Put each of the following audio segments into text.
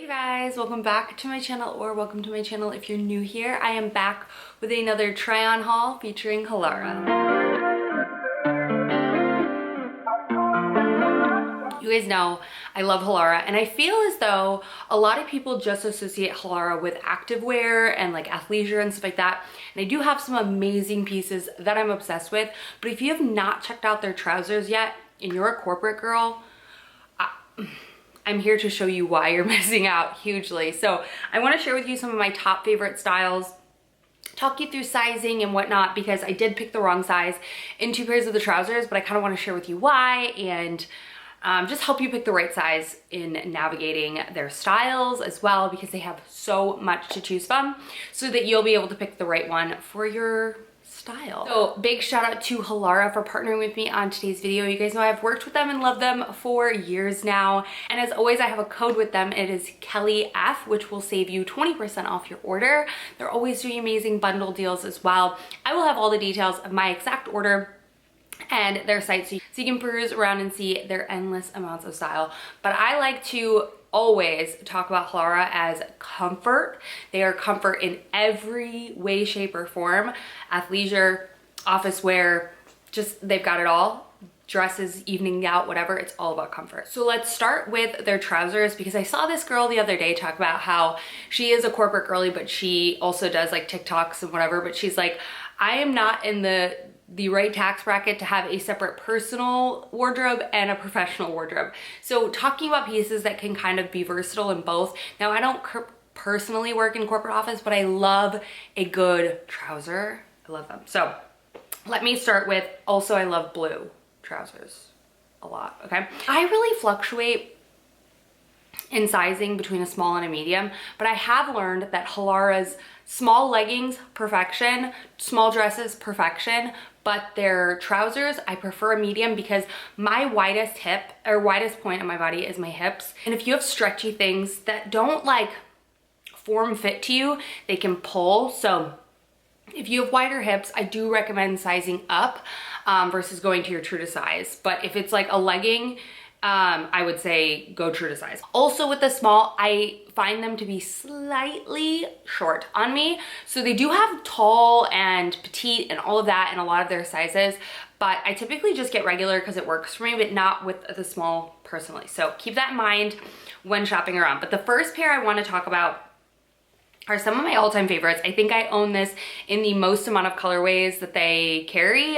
Hey guys, welcome back to my channel, or welcome to my channel if you're new here. I am back with another try-on haul featuring Halara. You guys know I love Halara, and I feel as though a lot of people just associate Halara with activewear and like athleisure and stuff like that. And I do have some amazing pieces that I'm obsessed with, but if you have not checked out their trousers yet and you're a corporate girl, I'm here to show you why you're missing out hugely. So I want to share with you some of my top favorite styles, talk you through sizing and whatnot, because I did pick the wrong size in 2 pairs of the trousers, but I kind of want to share with you why and just help you pick the right size in navigating their styles as well, because they have so much to choose from, so that you'll be able to pick the right one for your style. So big shout out to Halara for partnering with me on today's video. You guys know I've worked with them and loved them for years now, and as always I have a code with them. It is KellyF, which will save you 20% off your order. They're always doing amazing bundle deals as well. I will have all the details of my exact order and their site so you can peruse around and see their endless amounts of style. But I like to always talk about Halara as comfort. They are comfort in every way, shape, or form. Athleisure, office wear, just they've got it all. Dresses, evening out, whatever, it's all about comfort. So let's start with their trousers, because I saw this girl the other day talk about how she is a corporate girly, but she also does like TikToks and whatever, but she's like, I am not in the right tax bracket to have a separate personal wardrobe and a professional wardrobe. So talking about pieces that can kind of be versatile in both. Now, I don't personally work in corporate office, but I love a good trouser. I love them. So let me start with, also I love blue trousers a lot, okay? I really fluctuate in sizing between a small and a medium, but I have learned that Halara's small leggings, perfection, small dresses, perfection, but their trousers, I prefer a medium, because my widest hip or widest point on my body is my hips. And if you have stretchy things that don't like form fit to you, they can pull. So if you have wider hips, I do recommend sizing up versus going to your true to size. But if it's like a legging, I would say go true to size. Also with the small, I find them to be slightly short on me. So they do have tall and petite and all of that in a lot of their sizes, but I typically just get regular because it works for me, but not with the small personally. So keep that in mind when shopping around. But the first pair I want to talk about are some of my all-time favorites. I think I own this in the most amount of colorways that they carry.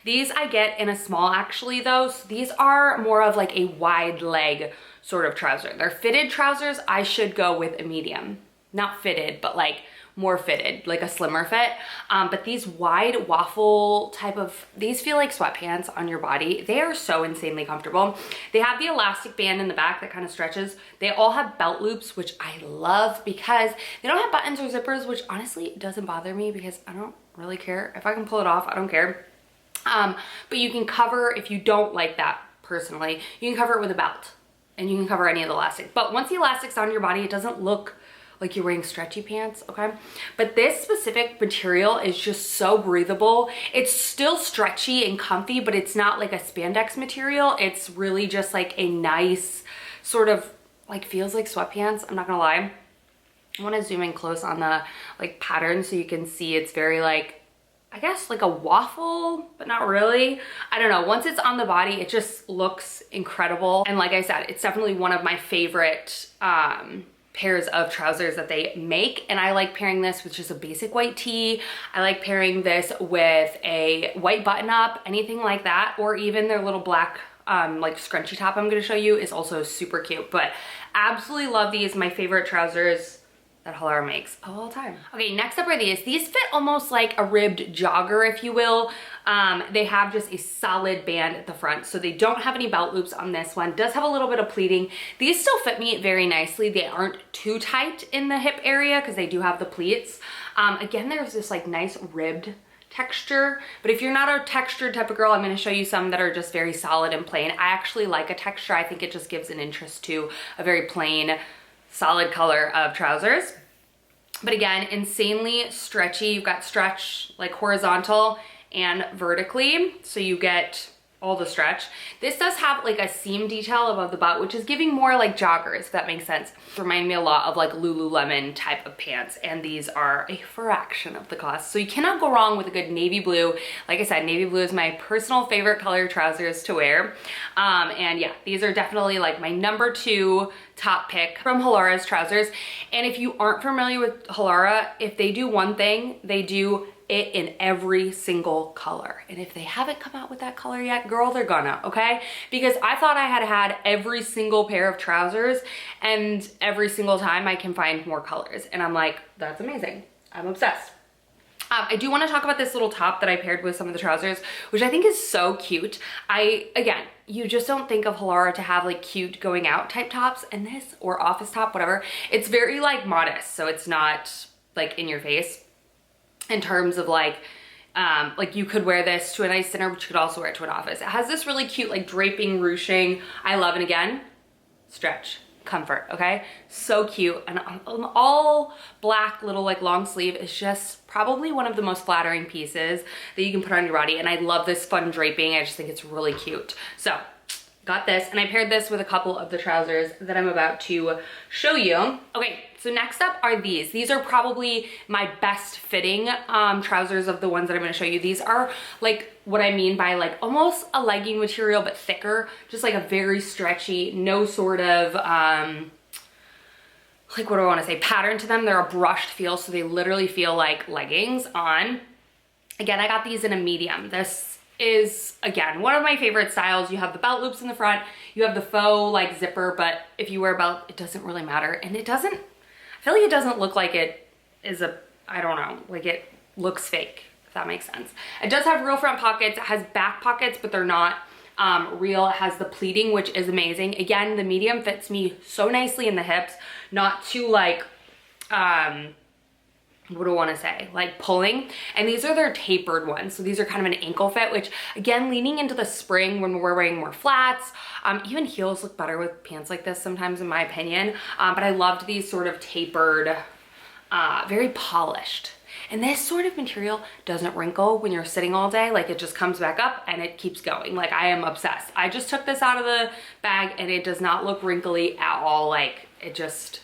These I get in a small actually though. So these are more of like a wide leg sort of trouser. They're fitted trousers. I should go with a medium. Not fitted, but like more fitted, like a slimmer fit. But these wide waffle type of, these feel like sweatpants on your body. They are so insanely comfortable. They have the elastic band in the back that kind of stretches. They all have belt loops, which I love because they don't have buttons or zippers, which honestly doesn't bother me because I don't really care. If I can pull it off, I don't care. But you can cover, if you don't like that personally, you can cover it with a belt and you can cover any of the elastic. But once the elastic's on your body, it doesn't look like you're wearing stretchy pants, okay? But this specific material is just so breathable. It's still stretchy and comfy, but it's not like a spandex material. It's really just like a nice sort of like feels like sweatpants. I'm not gonna lie. I wanna zoom in close on the like pattern so you can see it's very like, I guess like a waffle, but not really. I don't know. Once it's on the body, it just looks incredible. And like I said, it's definitely one of my favorite pairs of trousers that they make. And I like pairing this with just a basic white tee. I like pairing this with a white button up, anything like that, or even their little black like scrunchy top I'm gonna show you is also super cute. But absolutely love these. My favorite trousers that Halara makes of all time. Okay, next up are these. These fit almost like a ribbed jogger, if you will. They have just a solid band at the front, so they don't have any belt loops on this one. Does have a little bit of pleating. These still fit me very nicely. They aren't too tight in the hip area because they do have the pleats. Again, there's this like nice ribbed texture, but if you're not a textured type of girl, I'm going to show you some that are just very solid and plain. I actually like a texture. I think it just gives an interest to a very plain, solid color of trousers. But again, insanely stretchy. You've got stretch like horizontal and vertically, so you get all the stretch. This does have like a seam detail above the butt, which is giving more like joggers, if that makes sense. Remind me a lot of like Lululemon type of pants, and these are a fraction of the cost. So you cannot go wrong with a good navy blue. Like I said, navy blue is my personal favorite color trousers to wear. And yeah, these are definitely like my #2 top pick from Halara's trousers. And if you aren't familiar with Halara, if they do one thing, they do it in every single color. And if they haven't come out with that color yet, girl, they're gonna, okay? Because I thought I had every single pair of trousers, and every single time I can find more colors. And I'm like, that's amazing. I'm obsessed. I do want to talk about this little top that I paired with some of the trousers, which I think is so cute. Again, you just don't think of Halara to have like cute going out type tops, and this, or office top, whatever. It's very like modest, so it's not like in your face in terms of like you could wear this to a nice dinner, but you could also wear it to an office. It has this really cute like draping ruching. I love it. Again, stretch. Comfort, okay? So cute. And an all black little like long sleeve is just probably one of the most flattering pieces that you can put on your body. And I love this fun draping. I just think it's really cute. So got this, and I paired this with a couple of the trousers that I'm about to show you. Okay, so next up are these. These are probably my best fitting trousers of the ones that I'm gonna show you. These are like what I mean by like almost a legging material, but thicker, just like a very stretchy, no sort of, like what do I wanna say, pattern to them. They're a brushed feel, so they literally feel like leggings on. Again, I got these in a medium. This is, again, one of my favorite styles. You have the belt loops in the front, you have the faux like zipper, but if you wear a belt, it doesn't really matter. And it doesn't, I feel like it doesn't look like it is a, I don't know, like it looks fake, if that makes sense. It does have real front pockets. It has back pockets, but they're not real. It has the pleating, which is amazing. Again, the medium fits me so nicely in the hips, not too like, what do I want to say, like pulling. And these are their tapered ones, so these are kind of an ankle fit, which again, leaning into the spring when we're wearing more flats. Even heels look better with pants like this sometimes, in my opinion. But I loved these sort of tapered, very polished. And this sort of material doesn't wrinkle when you're sitting all day. Like it just comes back up and it keeps going. Like I am obsessed. I just took this out of the bag and it does not look wrinkly at all. Like it just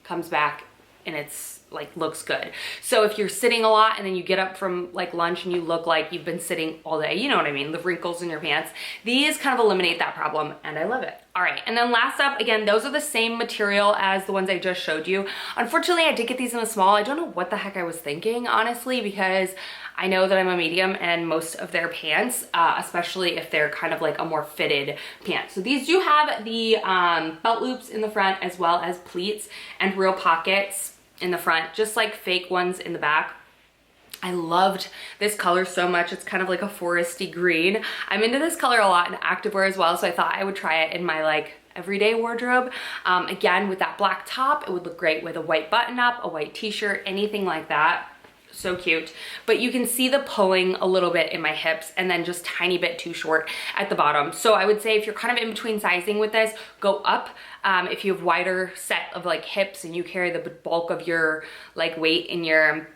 comes back and it's like looks good. So if you're sitting a lot and then you get up from like lunch and you look like you've been sitting all day, you know what I mean, the wrinkles in your pants, these kind of eliminate that problem, and I love it. All right, and then last up, again, those are the same material as the ones I just showed you. Unfortunately, I did get these in a small. I don't know what the heck I was thinking, honestly, because I know that I'm a medium and most of their pants, especially if they're kind of like a more fitted pant. So these do have the belt loops in the front as well as pleats and real pockets in the front, just like fake ones in the back. I loved this color so much. It's kind of like a foresty green. I'm into this color a lot in activewear as well, so I thought I would try it in my like everyday wardrobe. Again, with that black top, it would look great with a white button up, a white t-shirt, anything like that. So cute. But you can see the pulling a little bit in my hips, and then just tiny bit too short at the bottom. So I would say if you're kind of in between sizing with this, go up. If you have wider set of like hips and you carry the bulk of your like weight in your,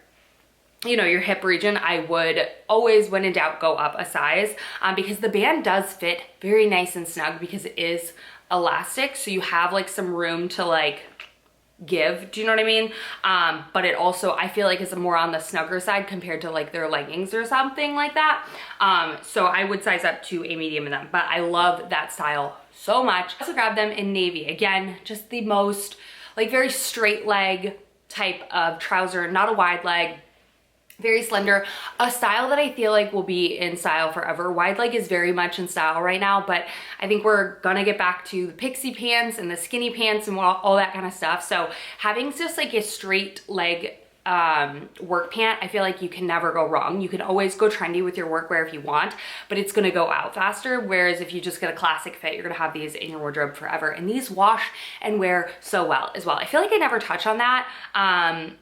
you know, your hip region, I would always, when in doubt, go up a size, because the band does fit very nice and snug because it is elastic. So you have like some room to like give, do you know what I mean? But it also, I feel like, is more on the snugger side compared to like their leggings or something like that. So I would size up to a medium in them, but I love that style so much. I also grabbed them in navy. Again, just the most like very straight leg type of trouser, not a wide leg, very slender, a style that I feel like will be in style forever. Wide leg is very much in style right now, but I think we're gonna get back to the pixie pants and the skinny pants and all that kind of stuff. So having just like a straight leg work pant, I feel like you can never go wrong. You can always go trendy with your workwear if you want, but it's gonna go out faster. Whereas if you just get a classic fit, you're gonna have these in your wardrobe forever. And these wash and wear so well as well. I feel like I never touch on that,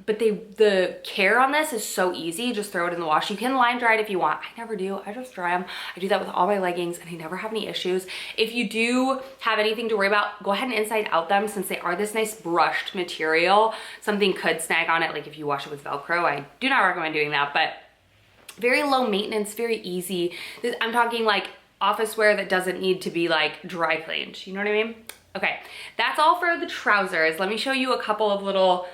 but the care on this is so easy. Just throw it in the wash. You can line dry it if you want. I never do. I just dry them. I do that with all my leggings and I never have any issues. If you do have anything to worry about, go ahead and inside out them, since they are this nice brushed material. Something could snag on it, like if you wash it with Velcro. I do not recommend doing that, but very low maintenance, very easy. I'm talking like office wear that doesn't need to be like dry cleaned. You know what I mean? Okay, that's all for the trousers. Let me show you a couple of little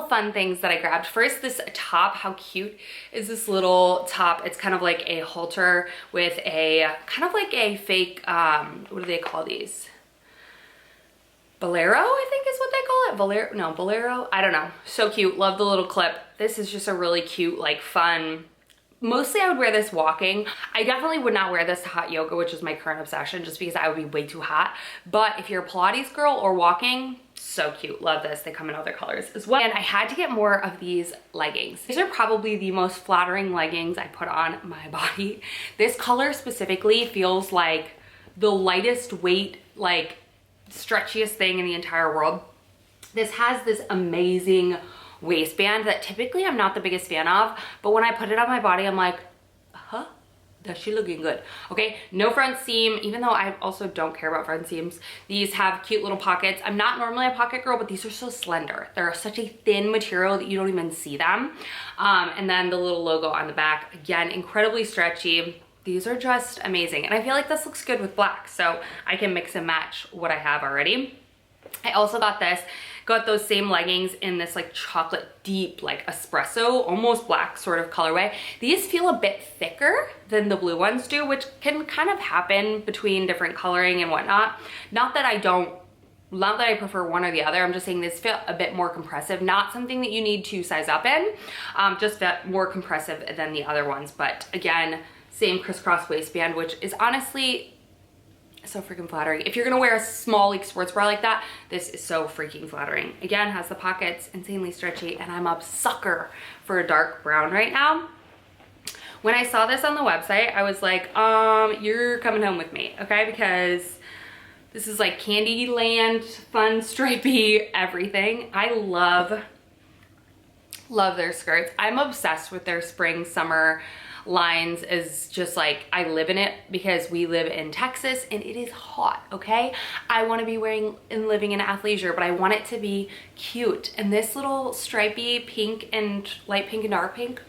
fun things that I grabbed. First, this top. How cute is this little top? It's kind of like a halter with a kind of like a fake, what do they call these? Bolero, I think is what they call it. Bolero, no, bolero, I don't know. So cute, love the little clip. This is just a really cute, like fun, mostly I would wear this walking. I definitely would not wear this to hot yoga, which is my current obsession, just because I would be way too hot. But if you're a Pilates girl or walking, so cute, love this. They come in other colors as well. And I had to get more of these leggings. These are probably the most flattering leggings I put on my body. This color specifically feels like the lightest weight, like stretchiest thing in the entire world. This has this amazing waistband that typically I'm not the biggest fan of, but when I put it on my body, I'm like, huh, does she looking good? Okay, no front seam, even though I also don't care about front seams. These have cute little pockets. I'm not normally a pocket girl, but these are so slender. They're such a thin material that you don't even see them. And then the little logo on the back, again, incredibly stretchy. These are just amazing. And I feel like this looks good with black, so I can mix and match what I have already. I also got those same leggings in this like chocolate deep, like espresso, almost black sort of colorway. These feel a bit thicker than the blue ones do, which can kind of happen between different coloring and whatnot. Not that I prefer one or the other. I'm just saying this feel a bit more compressive, not something that you need to size up in, just that more compressive than the other ones. But again, same crisscross waistband, which is honestly so freaking flattering. If you're gonna wear a small like sports bra like that, this is so freaking flattering. Again, has the pockets, insanely stretchy, and I'm a sucker for a dark brown right now. When I saw this on the website, I was like, you're coming home with me, okay? Because this is like Candyland, fun, stripy, everything. I love their skirts. I'm obsessed with their spring, summer lines. Is just like, I live in it because we live in Texas and it is hot, okay? I want to be wearing and living in athleisure, but I want it to be cute. And this little stripy pink and light pink and dark pink,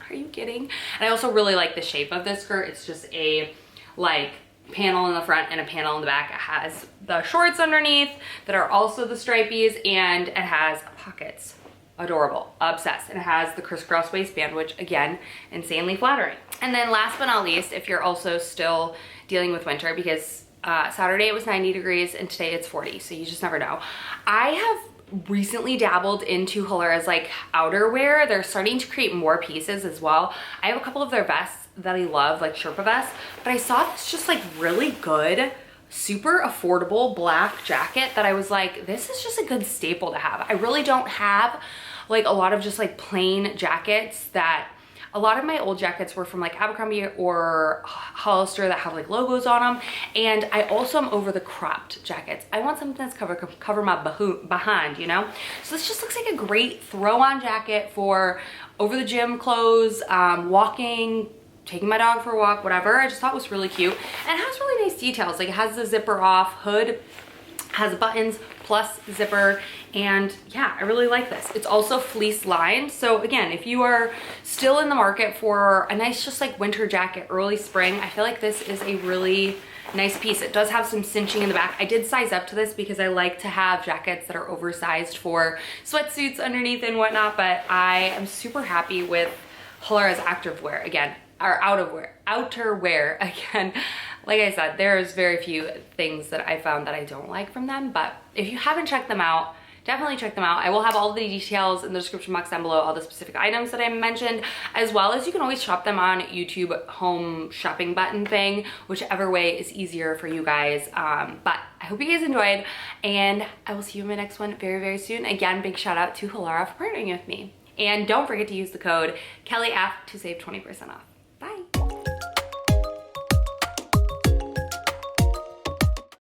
are you kidding? And I also really like the shape of this skirt. It's just a like panel in the front and a panel in the back. It has the shorts underneath that are also the stripies, and it has pockets. Adorable, obsessed. And it has the crisscross waistband, which again, insanely flattering. And then last but not least, if you're also still dealing with winter, because Saturday it was 90 degrees and today it's 40, so you just never know. I have recently dabbled into Halara's like outerwear. They're starting to create more pieces as well. I have a couple of their vests that I love, like Sherpa vests, but I saw this just like really good, super affordable black jacket that I was like, this is just a good staple to have. I really don't have like a lot of just like plain jackets. That a lot of my old jackets were from like Abercrombie or Hollister that have like logos on them. And I also am over the cropped jackets. I want something that's cover my behind, you know? So this just looks like a great throw on jacket for over the gym clothes, walking, taking my dog for a walk, whatever. I just thought it was really cute. And it has really nice details. Like it has the zipper off hood, has buttons plus zipper, and yeah, I really like this. It's also fleece lined. So again, if you are still in the market for a nice just like winter jacket, early spring, I feel like this is a really nice piece. It does have some cinching in the back. I did size up to this because I like to have jackets that are oversized for sweatsuits underneath and whatnot, but I am super happy with Halara's activewear again, or outerwear again. Like I said, there's very few things that I found that I don't like from them, but if you haven't checked them out, definitely check them out. I will have all the details in the description box down below, all the specific items that I mentioned, as well as you can always shop them on YouTube home shopping button thing, whichever way is easier for you guys. But I hope you guys enjoyed, and I will see you in my next one very, very soon. Again, big shout out to Halara for partnering with me. And don't forget to use the code KellyF to save 20% off.